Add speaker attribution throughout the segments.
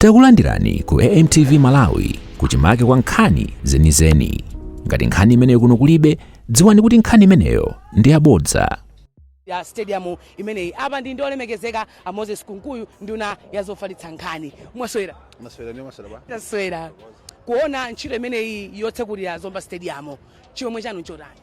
Speaker 1: Takulandirani ku AMTV Malawi kuchimake kwa nkhani zenizeni. Ngati nkhani imeneyo kuno kulibe, dziwani kuti nkhani imeneyo ndi yabodza.
Speaker 2: Ya stadium imeneyi apa ndi olemekezeka a Moses Kunkuyu nduna yazofalitsa nkhani. Mwaswera
Speaker 3: ni mwaswera ba
Speaker 2: taswera kuona ntchito imeneyi yotsekulira Zomba Stadium chomwe chanu chotani.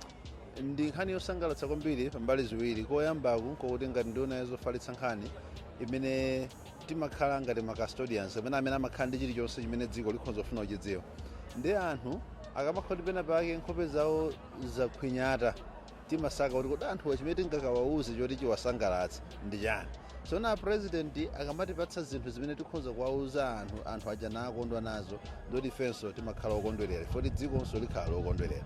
Speaker 3: ndi nkhani yosangalatsa kwambiri pambali ziwiri. Koyambaku nkokuti ngati nduna yazofalitsa nkhani imene timakhala ngati macustodians amene amakhala ndi chilichonse chimene dziko likhonza kufuna kuchidziwa. Ndi anthu akamakhala pena pake nkhope zawo zakhwinyata timasaka kuti kodi anthu chimene tingakawauze choti chiwasangalatsa ndi chani. So na president akamatipatsa zinthu zimene tikhonza kuwauza anthu aja nakondwa nazo ndoti ifenso timakhala okondwerera foti dzikonso likhala lokondwerera.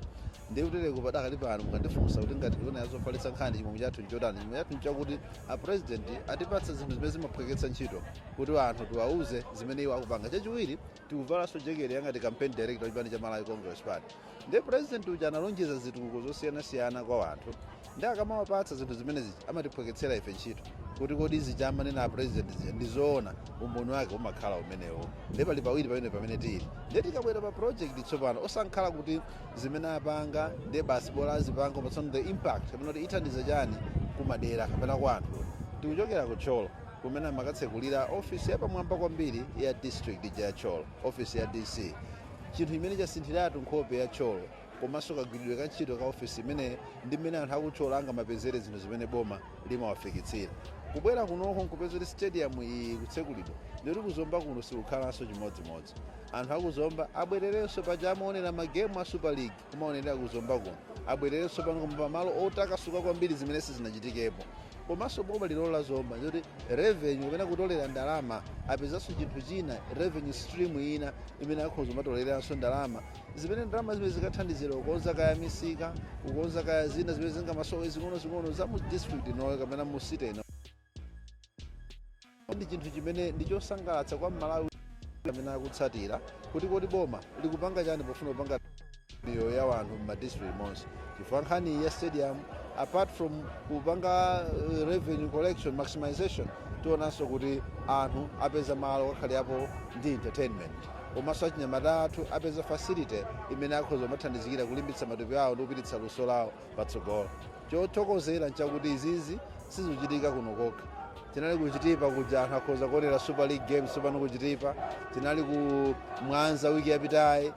Speaker 3: Ndi kutereko padakali pano mukandifunsa kuti ngati nduna yazofalitsa nkhani chimwe chathu nchotani. Chimwe chathu nchakuti a president atipatsa zinthu zimene zimaphweketsa ntchito kuti anthu tiwauze zimene iwo akupanga. Chachiwiri tikuvalanso jekere yangati campaign director chipani cha Malawi Congress Party. Ndi president uja analonjeza zitukuko zosiyanasiyana kwa anthu. Ndi akamawapatsa zinthu zimenezi amatiphweketsera ife ntchito kuti kodi izi chamanena a president ndizoona umboni wake umakhala umenewo. Ndi pali pawiri pamene tili. Ndi tikabwera pa project tsopano osankhala kuti zimene apanga ndi basi bola azipanga koma the impact kapena kuti ithandiza chani kumadera kapena kwa anthu. Tikuchokera ku Tcholo kumene amakatsekulira ofisi yapamwamba kwambiri ya district ya Tcholo, ofisi ya DC. Chinthu imene chasinthiratu nkhope ya Tcholo komanso kagwiridwe ka ntchito ka ofisi imene ndi mmene anthu akutcholo angamapezere zinthu zimene boma limawafikitsira. Kubwera kunoko nkupeza kuti stadium iyi kutsekulidwa ndikuti kuzomba kuno sikukhalanso chimodzimodzi. Anthu akuzomba abwererenso paja amaonera magemu a Super League kumaonera kuzomba kuno abwererenso pano koma pamalo otakasuka kwambiri zimene sizinachitikepo. Komanso boma lilola Zomba kuti revenue kapena kutolera ndalama apezanso chinthu china revenue stream ina imene akhoza matoleranso ndalama zimene ndalama zimene zikathandizira kukonza kaya misika kukonza kaya zina zimene zingamasowe zing'ono za mu district ino kapena mu city ino. Ndi chinthu chimene ndichosangalatsa kwa Malawi amene akutsatira kuti kodi boma likupanga chani pofuna kupanga iyo ya wanthu mu district monse. Chifukwa nkhani ya stadium apart from kupanga revenue collection maximization tionanso kuti anthu apeza malo okhalapo ndi entertainment. Komanso achinyamata athu apeza facility imene akhoza kumathandizikira kulimbitsa matupi awo ndi kupititsa luso lawo patsogolo. Chothokozera nchakuti izizi sizochitika kuno kokha. Tinali kuchitipa kuja anthu akhoza kuonera Super League games tsopano kuchitipa. Tinali ku Mwanza wiki yapitayi.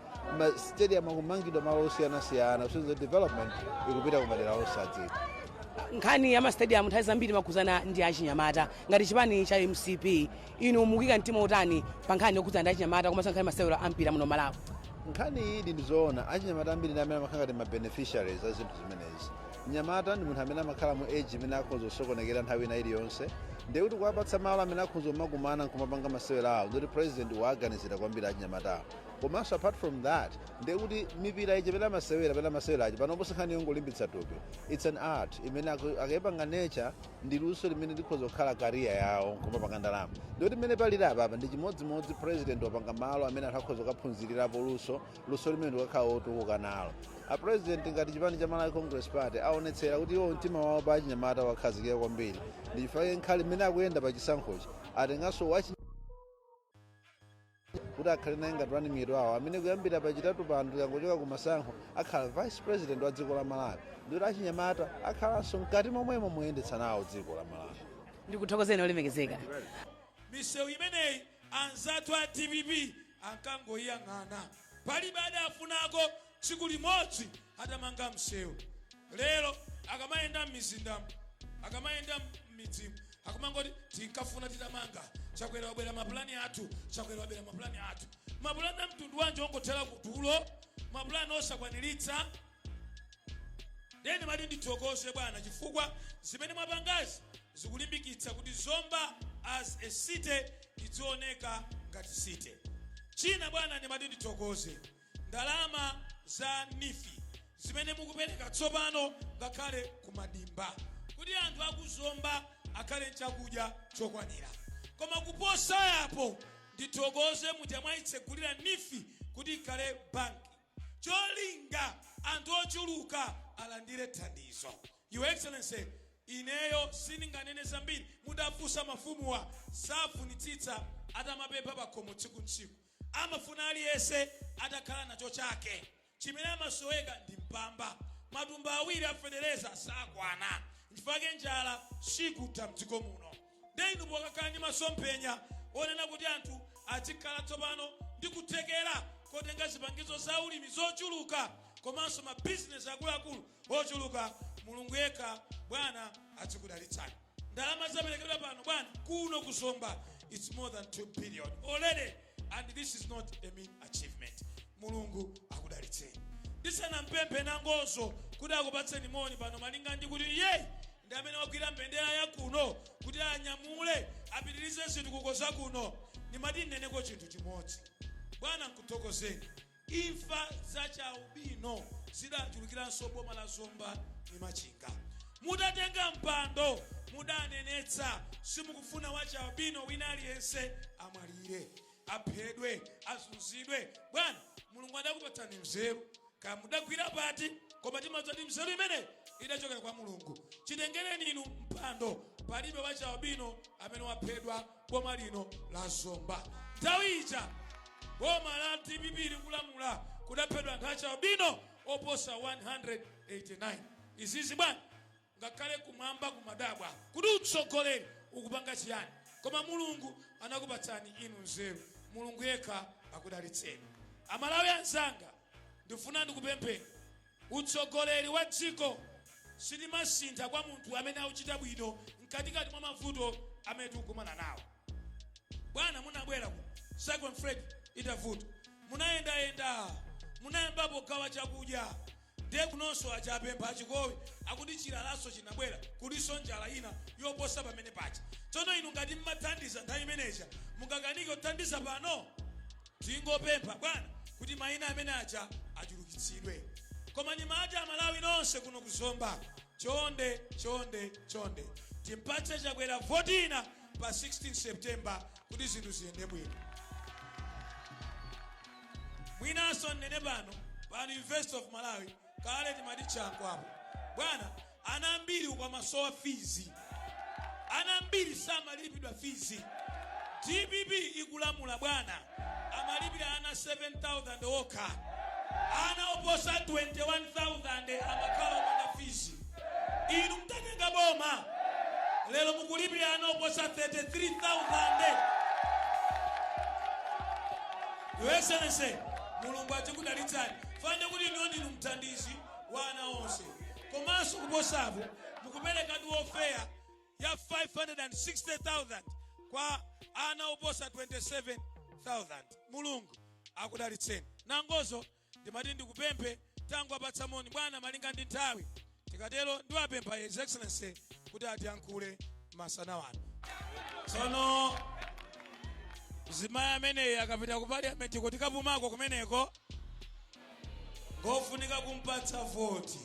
Speaker 3: Stadium akumangidwa malo osiyanasiyana so the development ikupita kumadera osadziwa.
Speaker 2: Nkhani ya stadium nthawi zambiri makuzana ndi achinyamata ngati chipani cha MCP inu mukika mtima utani pa nkhani yokhudzana ndi achinyamata komanso nkhani masewero ampira muno Malawi. Nkhani
Speaker 3: iyi ndizoona achinyamata ambiri ndi amene amakhala ngati ma beneficiaries a zinthu zimenezi. Mnyamata ndi munthu amene amakhala mu age imene akhoza kusokonekera nthawi ina iliyonse. Ndiye kuti kuwapatsa malo amene akhoza kumakumana nkumapanga masewero awo ndikuti president waganizira kwambiri achinyamata awo. Komanso apart from that ndiye kuti mipira iji pena masewera aji panoponso nkhani yongolimbitsa tupi. It's an art imene akayipanga nature ndi luso limene likhoza kukhala career yawo nkumapanga ndalama. Ndiye kuti mmene palira apa ndi chimodzimodzi president wapanga malo amene anthu akhoza kuphunzirirapo luso limene likakhala otukuka nalo. A president ngati chipani cha Malawi Congress Party aonetsera kuti iwo mtima wawo pa achinyamata wakhazikika kwambiri. Ndi chifukwa nkhali imene akuyenda pa chisankhochi atenganso kuti akhale naye ngati running mate wawo amene kuyambira pachitatu pano tikangochoka ku masankho akhala vice president wa dziko la Malawi. Ndikuti achinyamata akhalanso mkati momwemo moyendetsa nawo dziko la Malawi.
Speaker 2: Ndikuthokozeni olemekezeka.
Speaker 4: Misewu imeneyi anzathu a TVP ankangoyang'ana palibe adafunako tsiku limodzi atamanga msewu. Lero akamayenda m'mizindamu akamayenda m'midzimu akumangoti tinkafuna titamanga chakwera wabwera mapulani athu mapulani a mtundu wanji ongothera kutulo mapulani osakwaniritsa. Deni mali ndithokoze bwana chifukwa zimene mwapangazi zikulimbikitsa kuti Zomba as a city izioneka ngati city. China bwana ni mali ndithokoze ndalama za nifi zimene mukupereka tsopano ngakhale kumadimba kuti anthu akuzomba akhale chakudya chokwanira. Koma kuposa yapo ndithokoze muti mwayitsegulira nifi kuti ikhale banki cholinga anthu ochuluka alandire thandizo. Your Excellency, ineyo sininganene zambiri mudafusa mafumuwa safunitsitsa atamapempha pakhomo tsiku ntsiku amafuna aliyense atakhala nacho chake. Chimene amasoweka ndi mpamba. Matumba awiri afedereza sakwana. Chifukwa njala sikutha mdziko muno. Ndi inu pokakhala ndi masomphenya onena kuti anthu azikhala tsopano ndi kuthekera kotenga zipangizo za ulimi zochuluka komanso mabizinesi akuluakulu ochuluka, Mulungu yekha Bwana azikudalitsani. Ndalama zaperekedwa pano Bwana kuno kusomba, it's more than 2 billion already, and this is not a mean achievement. Mulungu akudalitseni. Ndisanampemphe nangozo kuti akupatseni moni pano malinga ndi kuti ye ndi amene wagwira mbendera ya kuno kuti anyamule apitirize zinthu kukoza kuno. Ndimati nneneko chinthu chimodzi. Bwana nkuthokozeni. Imfa za chaubino zidachulukiranso boma la Zomba ndi Machinga. Mudatenga mpando, mudanenetsa, simukufuna wa chaubino wina aliyense amwalire, aphedwe, azunzidwe. Bwana Mulungu adakupatsani mzeru. Kaya mudagwira pati koma timadzati mzeru imene idachokera kwa Mulungu. Chitengereni inu mpando, palibe wa chaubino amene waphedwa boma lino la Zomba. Nthawi ija boma la TPP likulamula kudaphedwa anthu a chaubino oposa 189. Izizi bwana ngakhale kumwamba kumadabwa kuti utsogoleri ukupanga chiyani, koma Mulungu anakupatsani inu nzeru. Mulungu yekha akudalitseni. Amalawi anzanga, ndifuna ndikupempheni, utsogoleri wa dziko sitimasintha kwa munthu amene akuchita bwino mkatikati mwa mavuto amene tikukumana nawo. Bwana munabwera ku Second Fred itavuta, munayendayenda, munayambapo gawa chakudya, ndiye kunonso achapempha achikowe akuti chilalaso chinabwera kuliso njala ina yoposa pamene pacha. Tsono inu ngati mmathandiza nthawi imeneja mukakanike kuthandiza pano, tingopempha Bwana kuti mayina amene acha achulukitsidwe. Koma ni mati Amalawi nonse kuno kuzomba, chonde chonde chonde timpatse chakwera votina pa 16 September kuti zinthu ziyende bwino. Mwinaso nnene pano University of Malawi kale timati changu apo. Bwana anambiri kwa masowa fizi, anambiri samalipidwa fizi. TPP ikulamula Bwana amalipira ana 7,000 okha, ana oposa 21,000 amakhala omanda fizi. Inu mtatenga boma lero mukulipira ana oposa 33,000. Your Excellency, Mulungu achikudalitsani. Fande kuti inu mthandizi wa ana onse. Komanso kuposapo mukupereka warfare ya 560,000 kwa ana oposa 27,000. Mulungu akudalitseni. Nangozo ndimati ndikupemphe tangu apatsa moni Bwana malinga ndi nthawi. Tikatero ndiwapempha His Excellency kuti atiyankhule masana wanu. Tsono mzimayi ameneyi akapita ku parliament kuti kapumako kumeneko ngofunika kumpatsa voti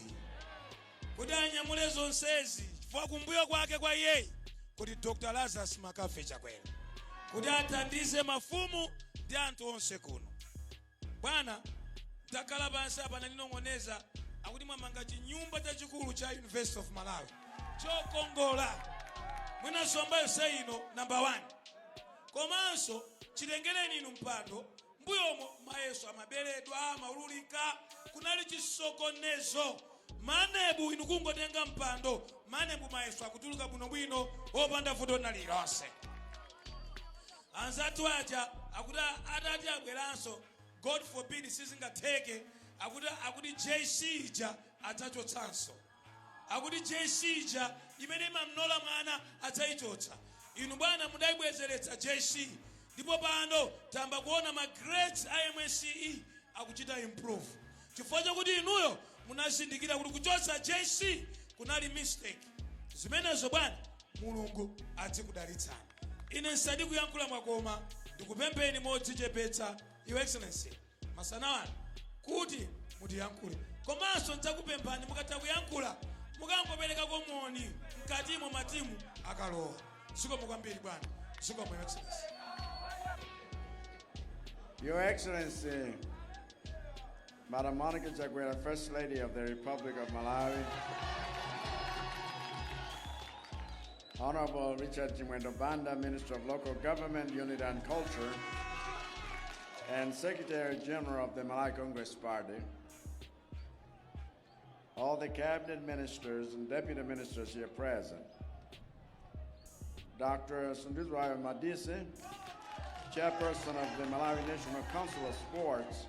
Speaker 4: kuti anyamule zonsezi, chifukwa kumbuyo kwake kwa iyeyi kuti Dr. Lazarus Makafe Chakwera kuti athandize mafumu ndi anthu onse kuno. Bwana takhala pansi apa ndinong'oneza akuti mwamanga chinyumba chachikulu cha University of Malawi chokongola. Mwina Zomba yonse ino number 1. Komanso chitengereni inu mpando mbuyomo mayeso amaberedwa maululika kunali chisokonezo. Manebu inu kungotenga mpando, manebu mayeso akutuluka bwinobwino opanda vuto nalilonse. Anzatu aja akuti atati abweranso, God forbid sizingatheke, akuti JC ija adzachotsanso. Akuti JC ija imene mamnola mwana adzaichotsa. Inu Bwana mudayibwezeretsa JC, ndipo pano tamba kuona ma grades IMSCE akuchita improve. Chifukwa chakuti inuyo munazindikira kuti kuchotsa JC kunali mistake. Zimenezo Bwana Mulungu adzikudalitsani. Ine nsadi kuyankhula mwakoma ndikupempheni modzichepetsa Your Excellency masana wanu kuti mutiyankhule. Komanso ndzakupemphani mukatha kuyankhula mukangopereka komoni mkatimo matimu akalowa. Zikomo kwambiri Bwana. Zikomo Your Excellency.
Speaker 5: Your Excellency, Madam Monica Chakwera, First Lady of the Republic of Malawi. Honorable Richard Chimwendo Banda, Minister of Local Government, Unity and Culture, and Secretary General of the Malawi Congress Party, all the cabinet ministers and deputy ministers here present, Dr. Sunduzwayo Madise, Chairperson of the Malawi National Council of Sports,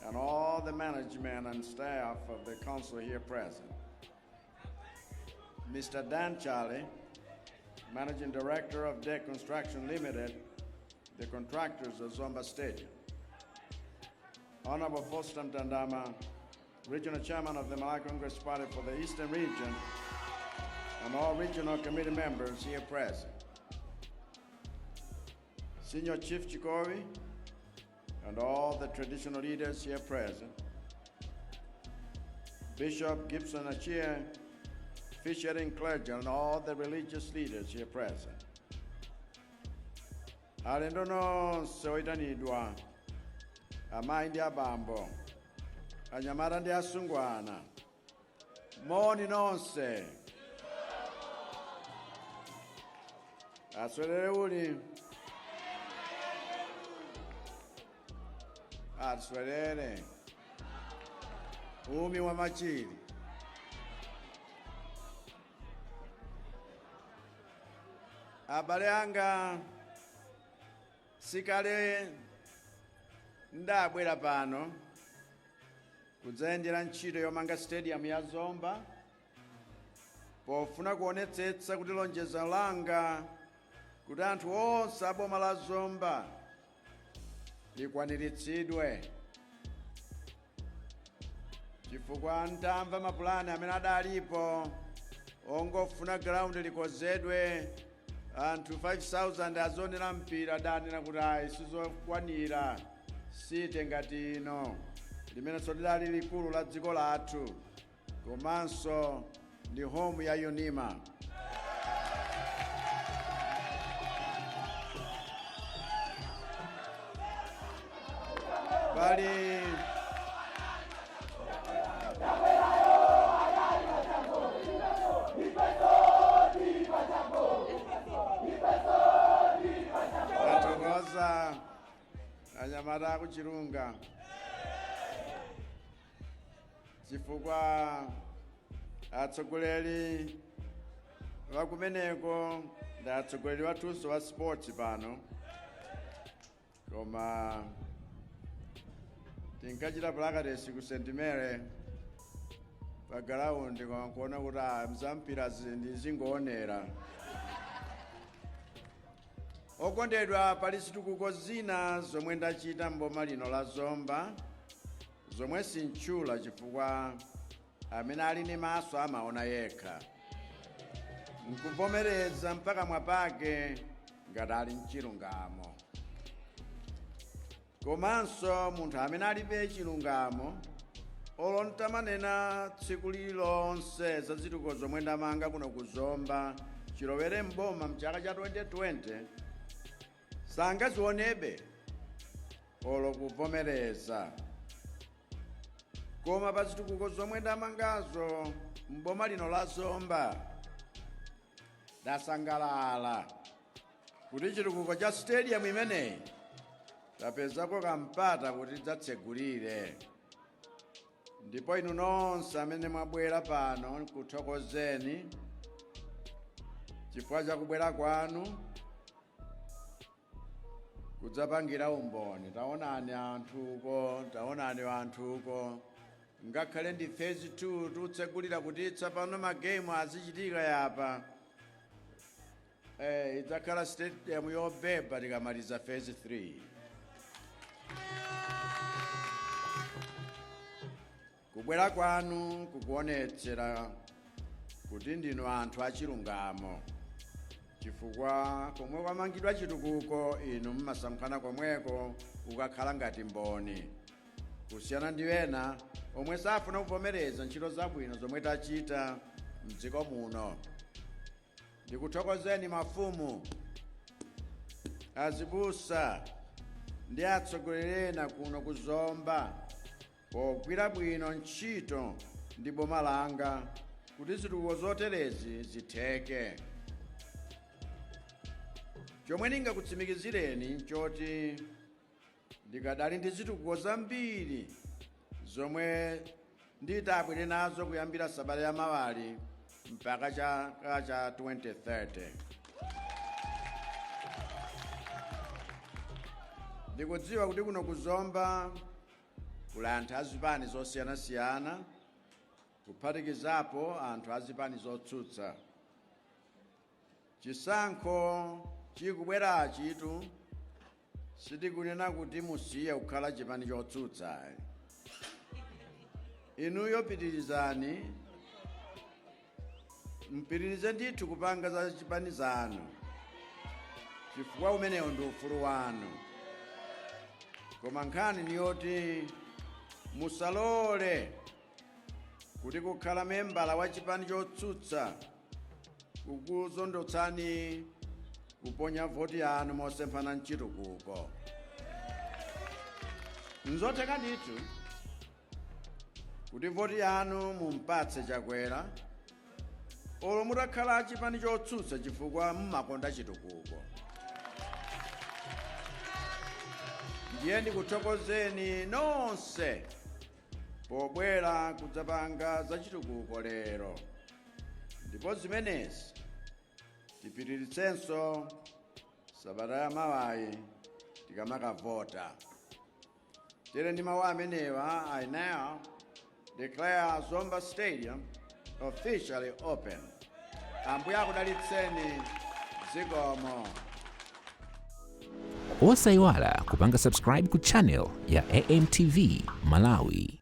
Speaker 5: and all the management and staff of the council here present. Mr. Dan Charlie, Managing Director of Deck Construction Limited, the contractors of Zomba Stadium. Honorable Foster Mtandama, Regional Chairman of the Malawi Congress Party for the Eastern Region, and all regional committee members here present. Senior Chief Chikowi, and all the traditional leaders here present. Bishop Gibson Achia, officiating clergy, and all the religious leaders here present. Alendo nonse oyitanidwa, amayi ndi abambo, anyamata ndi asungwana, moni nonse. Aswelere uli. Aswelere. Umi wa machiri. Abale anga sikale ndabwera pano kudzayendera ntchito yomanga stadium ya Zomba pofuna kuonetsetsa kuti lonjezo langa kuti anthu onse a boma la Zomba likwaniritsidwe, chifukwa ntamva mapulani amene adalipo ongofuna ground likozedwe anthu 5,000 azonera mpira adanena kuti ayi sizokwanira site ngati ino limene lidali likulu la dziko lathu komanso ndi home ya UNIMA. Bali atongoza anyamata kuchirunga chifukwa atsogoleri vakumeneko ndi atsogoleri wathunso wa sports pano, koma tinkachita practice ku St. Mary pa ground kuona kuti mzampira zingoonera. Okondedwa, pali zitukuko zina zomwe ndachita mboma lino la Zomba zomwe sintchula chifukwa amene ali ndi maso amaona yekha, nkuvomereza mpaka mwapake ngati ali mchilungamo. Komanso munthu amene alibe chilungamo olo ntamanena tsiku lilonse za zitukuko zomwe ndamanga kuno ku Zomba chilowere mboma mchaka cha 2020 sangazionebe olo kuvomereza. Koma pa zitukuko zomwe ndamangazo mboma lino la Zomba ndasangalala kuti chitukuko cha stadium imeneyi tapezako kampata kuti tidzatsegulire, ndipo inu nonse amene mwabwera pano kuthokozeni chifukwa cha kubwera kwanu kudzapangira umboni. Taonani anthuko ngakhale ndi phase 2 tutsegulira kuti tsapano magemu azichitika yapa idzakhala stadium yobeba tikamaliza phase 3. Kubwera kwanu kukuonetsera kuti ndinu anthu achilungamo, chifukwa komwe kwamangidwa chitukuko inu mmasankhana komweko kukakhala ngati mboni, kusiyana ndi ena omwe safuna kuvomereza ntchito zabwino zomwe tachita mdziko muno. Ndikuthokozeni mafumu, azibusa ndi atsogoleri ena kuno ku Zomba pogwira bwino ntchito ndi boma langa kuti zitukuko zoterezi zitheke. chomwe ndingakutsimikizireni nchoti ndikadali ndi zitukuko zambiri zomwe ndidabwere nazo kuyambira sabata ya mawali mpaka chaka cha 2030. Ndikudziwa kuti kuno kuzomba kuli anthu azipani zosiyanasiyana kuphatikizapo anthu azipani zotsutsa. Chisankho chikubwera chitu sitikunena kuti musiye kukhala chipani chotsutsa. Inuyo pitirizani, mpitirize ndithu kupanga za chipani zanu chifukwa umenewo ndi ufulu wanu. Koma nkhani ni yoti musalole kuti kukhala membala wa chipani chotsutsa kukuzondotsani kuponya voti yanu mosemphana mchitukuko. Nzotheka ndithu kuti voti yanu mumpatse chakwera olo mutakhala chipani chotsutsa chifukwa mmakonda chitukuko. Ndiye ndikuthokozeni nonse pobwera kudzapanga za chitukuko lero, ndipo zimenezi tipitiritsenso sabata ya mawayi tikamakavota. Tere ndi mawu amenewa, I now declare Zomba Stadium officially open. Ambuye akudalitseni. Zikomo.
Speaker 1: Osayiwala kupanga subscribe ku channel ya AMTV Malawi.